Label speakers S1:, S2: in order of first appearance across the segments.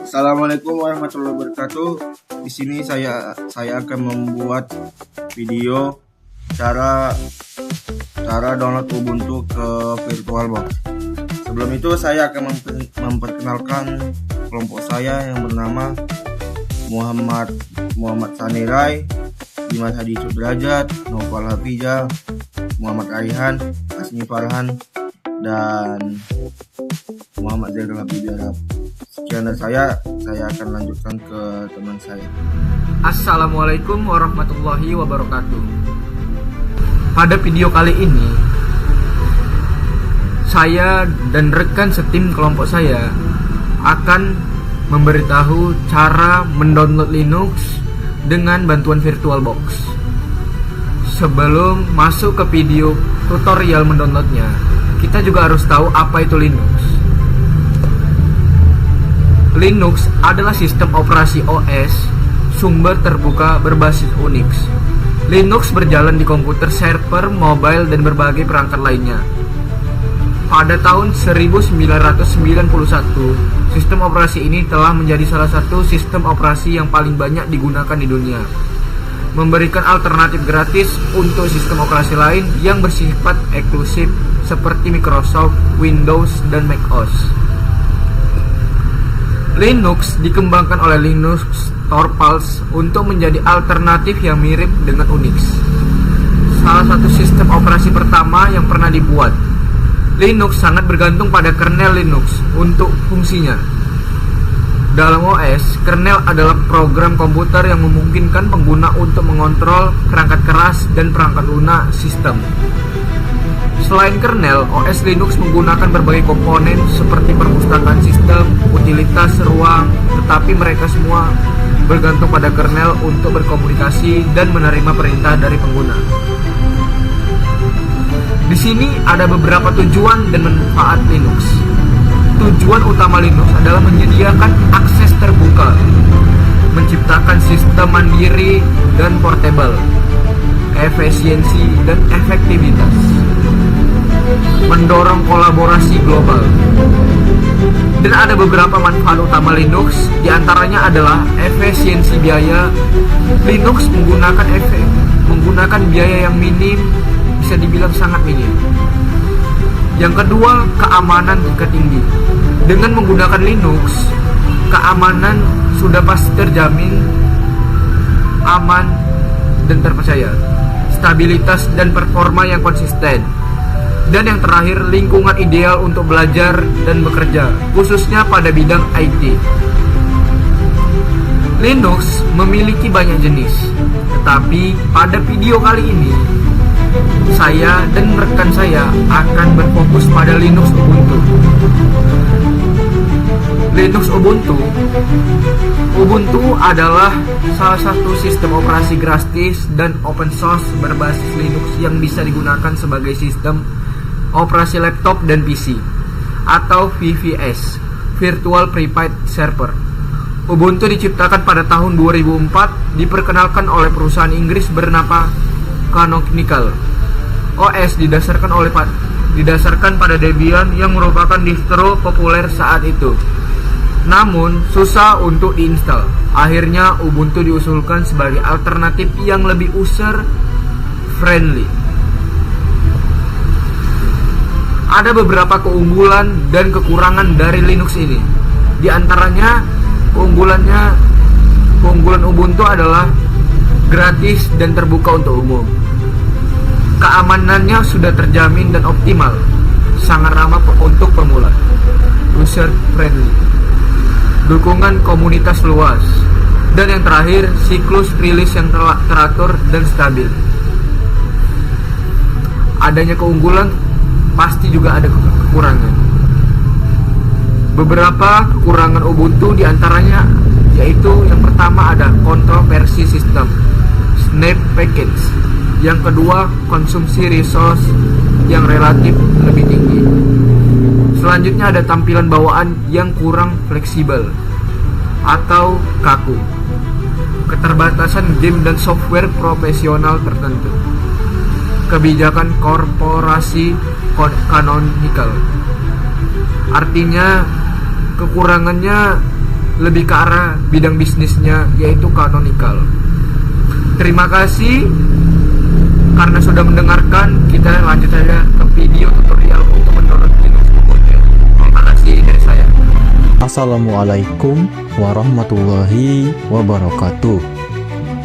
S1: Assalamualaikum warahmatullahi wabarakatuh. Di sini saya akan membuat video cara download Ubuntu ke VirtualBox. Sebelum itu saya akan memperkenalkan kelompok saya yang bernama Muhammad Sanirai, Dimas Hadi Sudrajat, Noval Hafizah, Muhammad Raihan, Asmi Farhan, dan Muhammad Zainal Habibie. Sekian dari saya akan lanjutkan ke teman saya.
S2: Assalamualaikum warahmatullahi wabarakatuh. Pada video kali ini, saya dan rekan setim kelompok saya akan memberitahu cara mendownload Linux dengan bantuan VirtualBox. Sebelum masuk ke video tutorial mendownloadnya, kita juga harus tahu apa itu Linux. Linux adalah sistem operasi OS sumber terbuka berbasis Unix. Linux berjalan di komputer, server, mobile, dan berbagai perangkat lainnya. Pada tahun 1991, sistem operasi ini telah menjadi salah satu sistem operasi yang paling banyak digunakan di dunia, memberikan alternatif gratis untuk sistem operasi lain yang bersifat eksklusif seperti Microsoft, Windows, dan macOS. Linux dikembangkan oleh Linus Torvalds untuk menjadi alternatif yang mirip dengan Unix, salah satu sistem operasi pertama yang pernah dibuat. Linux sangat bergantung pada kernel Linux untuk fungsinya. Dalam OS, kernel adalah program komputer yang memungkinkan pengguna untuk mengontrol perangkat keras dan perangkat lunak sistem. Selain kernel, OS Linux menggunakan berbagai komponen seperti perpustakaan sistem, utilitas, ruang, tetapi mereka semua bergantung pada kernel untuk berkomunikasi dan menerima perintah dari pengguna. Di sini ada beberapa tujuan dan manfaat Linux. Tujuan utama Linux adalah menyediakan akses terbuka, menciptakan sistem mandiri dan portable, efisiensi dan efektivitas, mendorong kolaborasi global. Dan ada beberapa manfaat utama Linux, diantaranya adalah efisiensi biaya. Linux menggunakan biaya yang minim, bisa dibilang sangat minim. Yang kedua, keamanan tingkat tinggi. Dengan menggunakan Linux, keamanan sudah pasti terjamin, aman dan terpercaya, stabilitas dan performa yang konsisten. Dan yang terakhir, lingkungan ideal untuk belajar dan bekerja, khususnya pada bidang IT. Linux memiliki banyak jenis, tetapi pada video kali ini, saya dan rekan saya akan berfokus pada Linux Ubuntu. Linux Ubuntu adalah salah satu sistem operasi gratis dan open source berbasis Linux yang bisa digunakan sebagai sistem operasi laptop dan PC, atau VPS, Virtual Private Server. Ubuntu diciptakan pada tahun 2004, diperkenalkan oleh perusahaan Inggris bernama Canonical. OS didasarkan pada Debian yang merupakan distro populer saat itu, namun susah untuk diinstal. Akhirnya Ubuntu diusulkan sebagai alternatif yang lebih user friendly. Ada beberapa keunggulan dan kekurangan dari Linux ini. Di antaranya, keunggulan Ubuntu adalah gratis dan terbuka untuk umum. Keamanannya sudah terjamin dan optimal, sangat ramah untuk pemula, user friendly, dukungan komunitas luas, dan yang terakhir, siklus rilis yang teratur dan stabil. Adanya keunggulan, pasti juga ada kekurangan. Beberapa kekurangan Ubuntu diantaranya yaitu yang pertama ada kontroversi sistem, snap package. Yang kedua, konsumsi resource yang relatif lebih tinggi. Selanjutnya ada tampilan bawaan yang kurang fleksibel atau kaku, keterbatasan game dan software profesional tertentu. kebijakan korporasi canonical. Artinya kekurangannya lebih ke arah bidang bisnisnya, yaitu canonical. Terima kasih karena sudah mendengarkan. Kita lanjut saja ke video tutorial untuk mendownload Linux Ubuntu. Terima kasih dari saya.
S3: Assalamualaikum warahmatullahi wabarakatuh.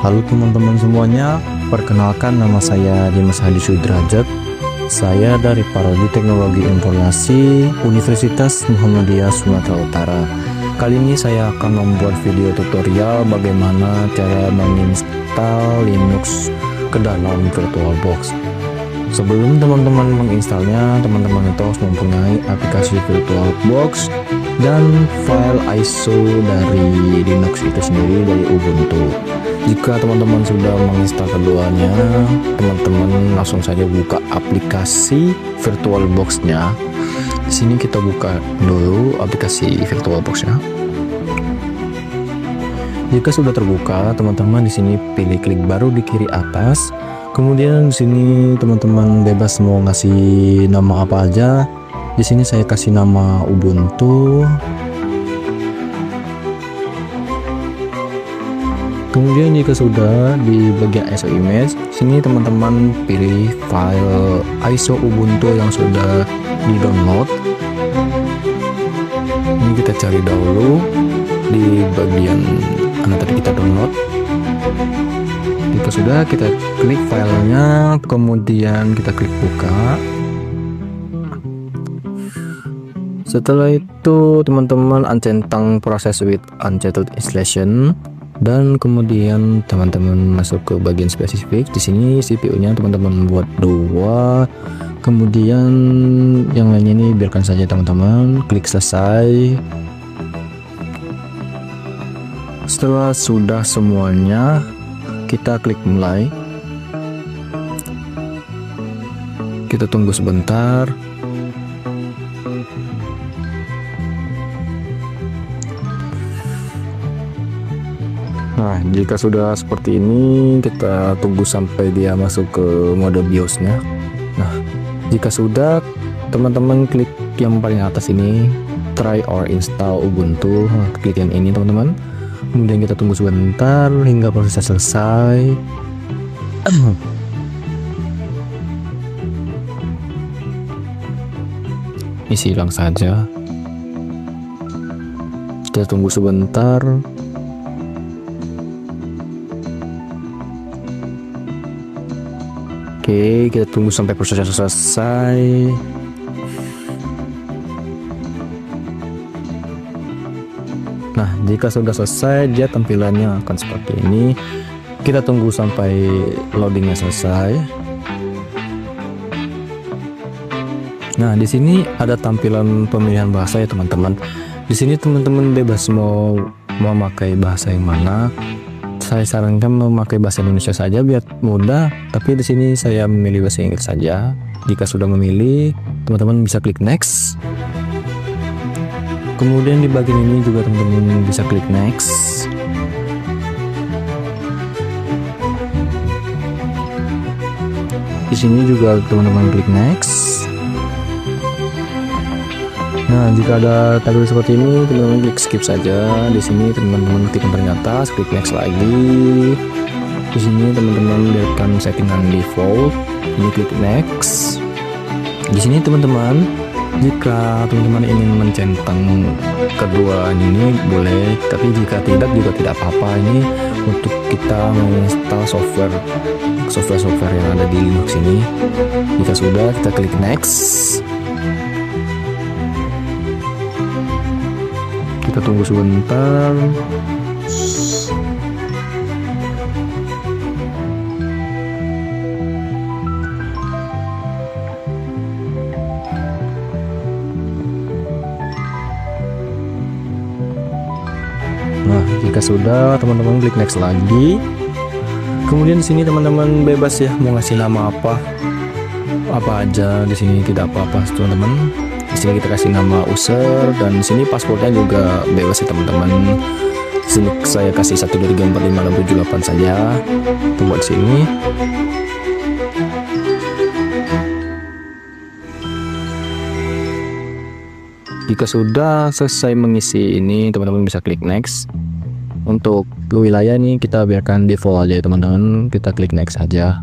S3: Halo teman-teman semuanya, perkenalkan nama saya Dimas Hadi Sudrajat. Saya dari Prodi Teknologi Informasi Universitas Muhammadiyah Sumatera Utara. Kali ini saya akan membuat video tutorial bagaimana cara menginstal Linux ke dalam VirtualBox. Sebelum teman-teman menginstalnya, teman-teman itu harus mempunyai aplikasi VirtualBox dan file ISO dari Linux itu sendiri, dari Ubuntu. Jika teman-teman sudah menginstal keduanya, teman-teman langsung saja buka aplikasi VirtualBox-nya. Di sini kita buka dulu aplikasi VirtualBox-nya. Jika sudah terbuka, teman-teman di sini pilih klik baru di kiri atas. Kemudian di sini teman-teman bebas mau ngasih nama apa aja. Di sini saya kasih nama Ubuntu. Kemudian jika sudah di bagian ISO image, sini teman-teman pilih file ISO Ubuntu yang sudah di-download. Ini kita cari dahulu di bagian mana tadi kita download. Jika sudah, kita klik filenya, kemudian kita klik buka. Setelah itu teman-teman uncentang proses with untitled installation, dan kemudian teman-teman masuk ke bagian spesifik. Di sini CPU-nya teman-teman buat 2. Kemudian yang lainnya ini biarkan saja teman-teman. Klik selesai. Setelah sudah semuanya, kita klik mulai. Kita tunggu sebentar. Nah, jika sudah seperti ini, kita tunggu sampai dia masuk ke mode BIOS-nya. Nah, jika sudah, teman-teman klik yang paling atas ini, try or install Ubuntu. Nah, klik yang ini teman-teman. Kemudian kita tunggu sebentar hingga prosesnya selesai. Isi hilang saja. Kita tunggu sebentar. Oke, kita tunggu sampai prosesnya selesai. Nah, jika sudah selesai, dia tampilannya akan seperti ini. Kita tunggu sampai loadingnya selesai. Nah, di sini ada tampilan pemilihan bahasa ya teman-teman. Di sini teman-teman bebas mau memakai bahasa yang mana. Saya sarankan memakai bahasa Indonesia saja biar mudah. Tapi di sini saya memilih bahasa Inggris saja. Jika sudah memilih, teman-teman bisa klik next. Kemudian di bagian ini juga teman-teman bisa klik next. Di sini juga teman-teman klik next. Nah, jika ada tabel seperti ini, teman-teman klik skip saja. Di sini teman-teman klik yang ternyata, klik next lagi. Di sini teman-teman lihatkan settingan default. Ini klik next. Di sini teman-teman, jika teman-teman ingin mencentang kedua ini boleh, tapi jika tidak juga tidak apa-apa. Ini untuk kita menginstal software yang ada di Linux ini. Jika sudah, kita klik next. Kita tunggu sebentar. Nah, jika sudah, teman-teman klik next lagi. Kemudian di sini teman-teman bebas ya mau ngasih nama apa aja. Di sini tidak apa-apa teman-teman. Di sini kita kasih nama user, dan di sini passwordnya juga bebas ya teman-teman. Di sini saya kasih 123456778 saja. Tunggu di sini. Jika sudah selesai mengisi ini, teman-teman bisa klik next. Untuk wilayah ini kita biarkan default aja ya teman-teman, kita klik next aja.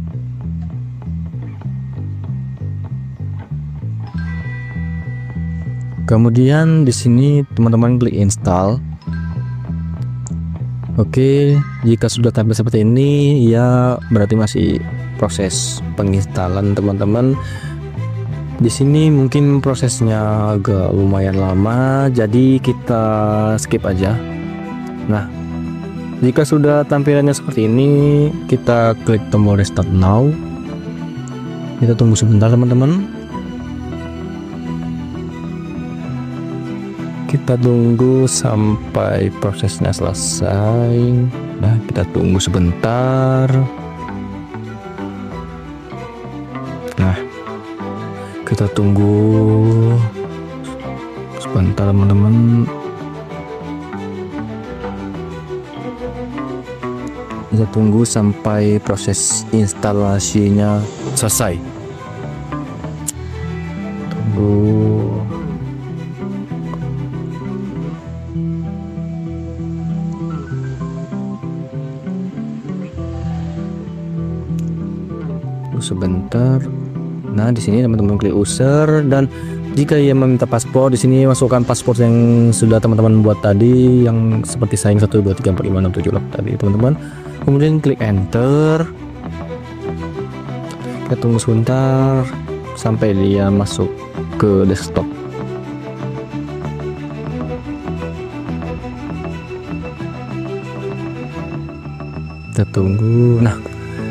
S3: Kemudian di sini teman-teman klik install. Oke, jika sudah tampil seperti ini ya berarti masih proses penginstalan teman-teman. Di sini mungkin prosesnya agak lumayan lama, jadi kita skip aja. Nah, jika sudah tampilannya seperti ini, kita klik tombol restart now. Kita tunggu sebentar teman-teman. Kita tunggu sampai prosesnya selesai. Nah, kita tunggu sebentar. Nah, kita tunggu sebentar teman-teman. Kita tunggu sampai proses instalasinya selesai. Tunggu. Sebentar. Nah, di sini teman-teman klik user, dan jika ia meminta paspor, di sini masukkan paspor yang sudah teman-teman buat tadi, yang seperti saing 1 2 3 4 5 6 7 8 tadi teman-teman. Kemudian klik enter. Kita tunggu sebentar sampai dia masuk ke desktop. Kita tunggu. Nah,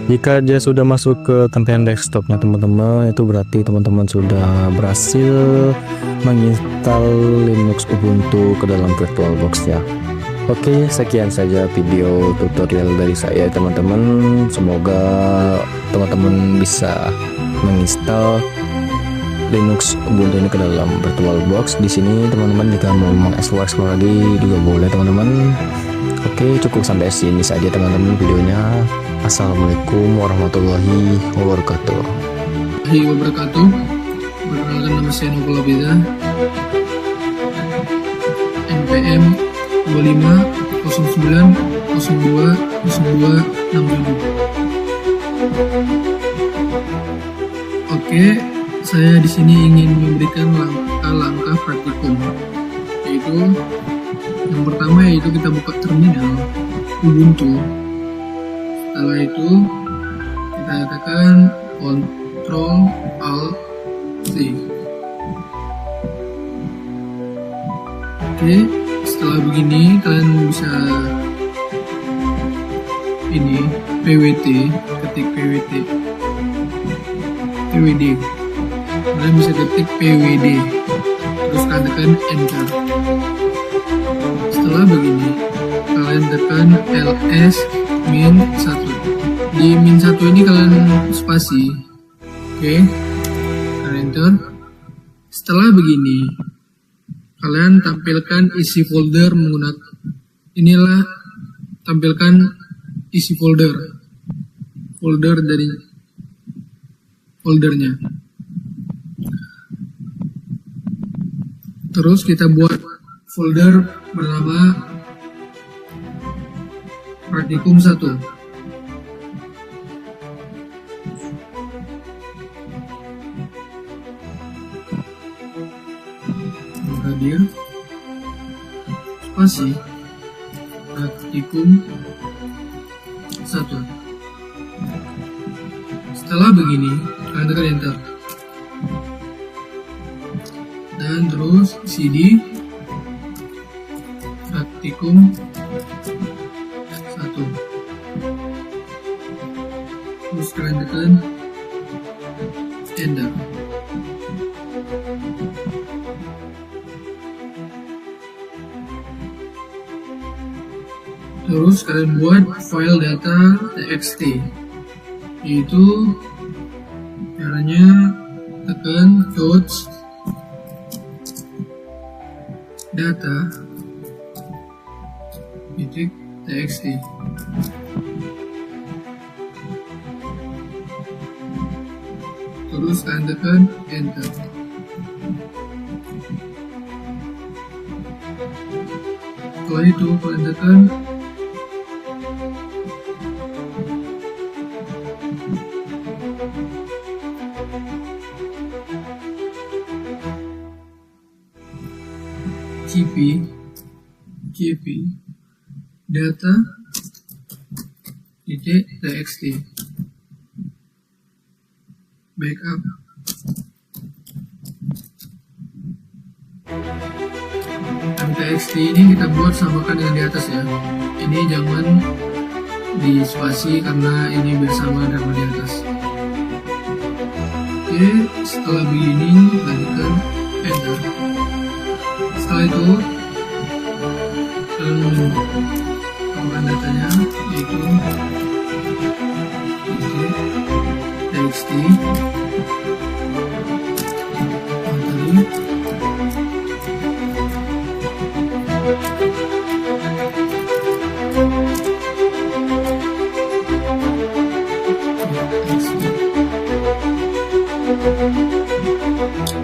S3: jika dia sudah masuk ke tampilan desktopnya teman-teman, itu berarti teman-teman sudah berhasil menginstal Linux Ubuntu ke dalam VirtualBox ya. Oke, sekian saja video tutorial dari saya teman-teman. Semoga teman-teman bisa menginstal Linux Ubuntu ini ke dalam VirtualBox. Di sini teman-teman jika mau mengeksplor lagi juga boleh teman-teman. Oke, cukup sampai sini saja teman-teman videonya. Assalamualaikum warahmatullahi wabarakatuh.
S2: Perkenalkan nama saya Nukula Beza, NPM 2509020267. Oke, saya di sini ingin memberikan langkah-langkah praktikum, yaitu yang pertama yaitu kita buka terminal Ubuntu. Setelah itu kita katakan Ctrl Alt C. Oke, setelah begini kalian bisa ini PWT, ketik PWD. Kalian bisa ketik PWD, terus katakan enter. Setelah begini kalian tekan ls -1. Di -1 ini kalian spasi. Oke, kalian enter. Setelah begini kalian tampilkan isi folder menggunakan tampilkan isi folder dari foldernya. Terus kita buat folder bernama Praktikum 1. Hadir spasi Praktikum 1. Setelah begini kalian tekan enter dan terus cd Praktikum 1. Terus kalian tekan enter. Terus kalian buat file data txt, yaitu caranya tekan codes data txt. Terus kalian tekan enter.
S4: Setelah itu kalian tekan cp data .txt backup. .txt ini kita buat samakan dengan di atas ya. Ini jangan di spasi karena ini bersama dengan di atas. Oke, setelah begini lanjutkan enter. Setelah itu tambahkan datanya, yaitu txt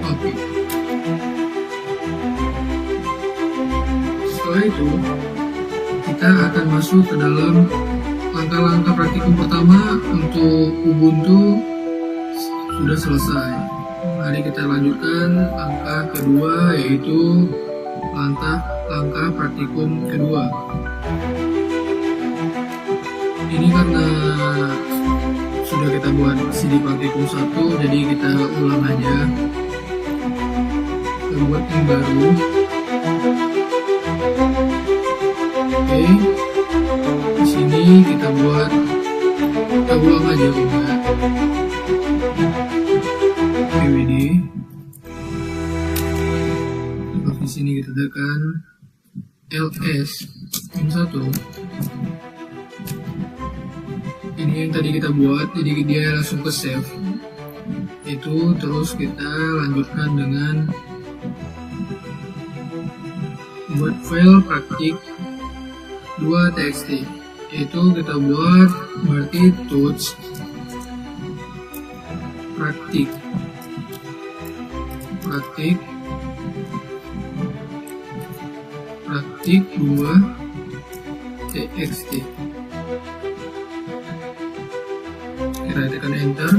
S4: Oke. Setelah itu kita akan masuk ke dalam langkah-langkah praktikum pertama untuk Ubuntu sudah selesai. Mari kita lanjutkan langkah kedua, yaitu langkah praktikum kedua. Ini karena sudah kita buat CD praktikum 1, jadi kita ulang aja. Kita buat yang baru. Oke, di sini kita ulang aja juga. PWD. Di sini kita tekan ls -1. Ini yang tadi kita buat, jadi dia langsung ke save. Itu terus kita lanjutkan dengan buat file praktik 2.txt, yaitu kita buat berarti touch praktik 2.txt. Kita tekan enter.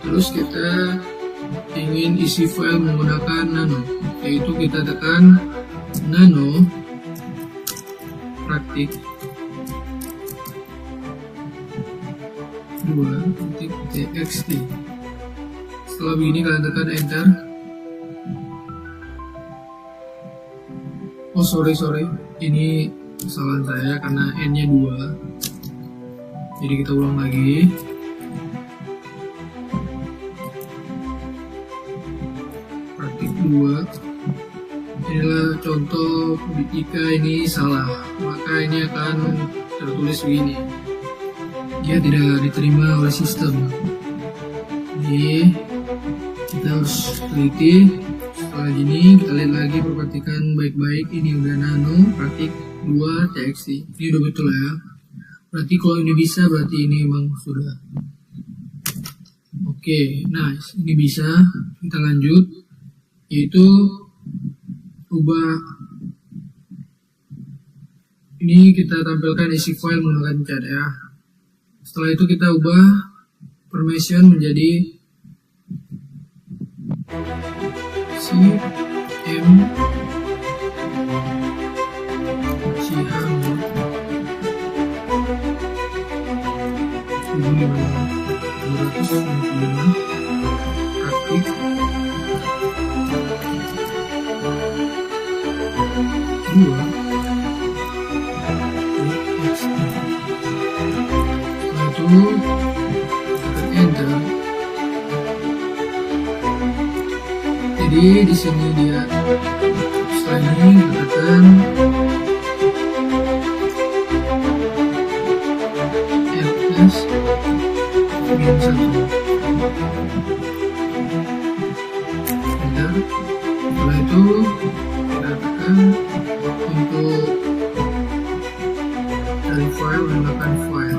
S4: Terus kita ingin isi file menggunakan nano, yaitu kita tekan nano praktik 2.txt. Setelah begini kalian tekan enter. Oh sorry, ini kesalahan saya karena n nya 2, jadi kita ulang lagi. Praktik 2. Inilah contoh jika ini salah, maka ini akan tertulis begini: dia tidak diterima oleh sistem. Jadi kita harus teliti. Setelah ini kita lihat lagi, perhatikan baik-baik. Ini udah nano praktik 2.txt. Ini udah betul ya. Berarti kalau ini bisa, berarti ini memang sudah. Oke, nice. Ini bisa. Kita lanjut, yaitu ubah. Ini kita tampilkan isi file menggunakan cat ya. Setelah itu kita ubah permission menjadi cm cihamud 255 praktik 2. Setelah itu enter. Jadi di sini dia sliding, tekan ls -1. Enter. Setelah itu kita tekan untuk dari file menggunakan file.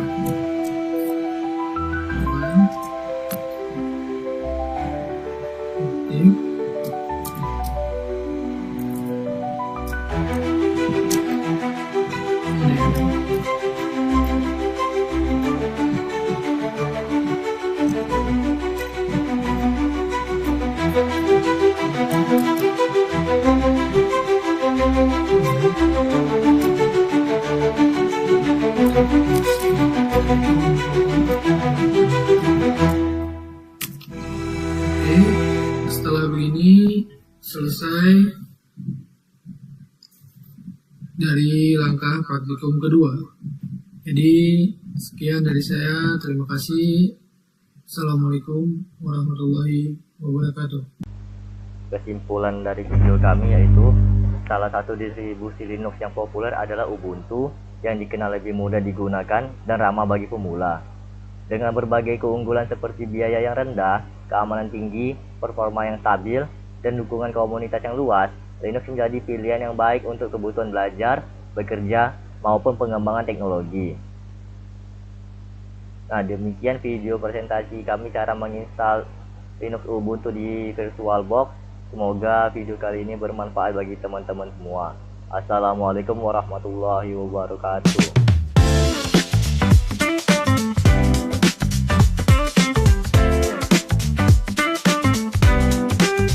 S4: setelah begini selesai dari langkah praktikum kedua. Jadi sekian dari saya, terima kasih. Assalamualaikum warahmatullahi wabarakatuh.
S5: Kesimpulan dari video kami yaitu salah satu distribusi Linux yang populer adalah Ubuntu, yang dikenal lebih mudah digunakan dan ramah bagi pemula. Dengan berbagai keunggulan seperti biaya yang rendah, keamanan tinggi, performa yang stabil, dan dukungan komunitas yang luas, Linux menjadi pilihan yang baik untuk kebutuhan belajar, bekerja, maupun pengembangan teknologi. Nah, demikian video presentasi kami cara menginstal Linux Ubuntu di VirtualBox. Semoga video kali ini bermanfaat bagi teman-teman semua. Assalamualaikum warahmatullahi wabarakatuh.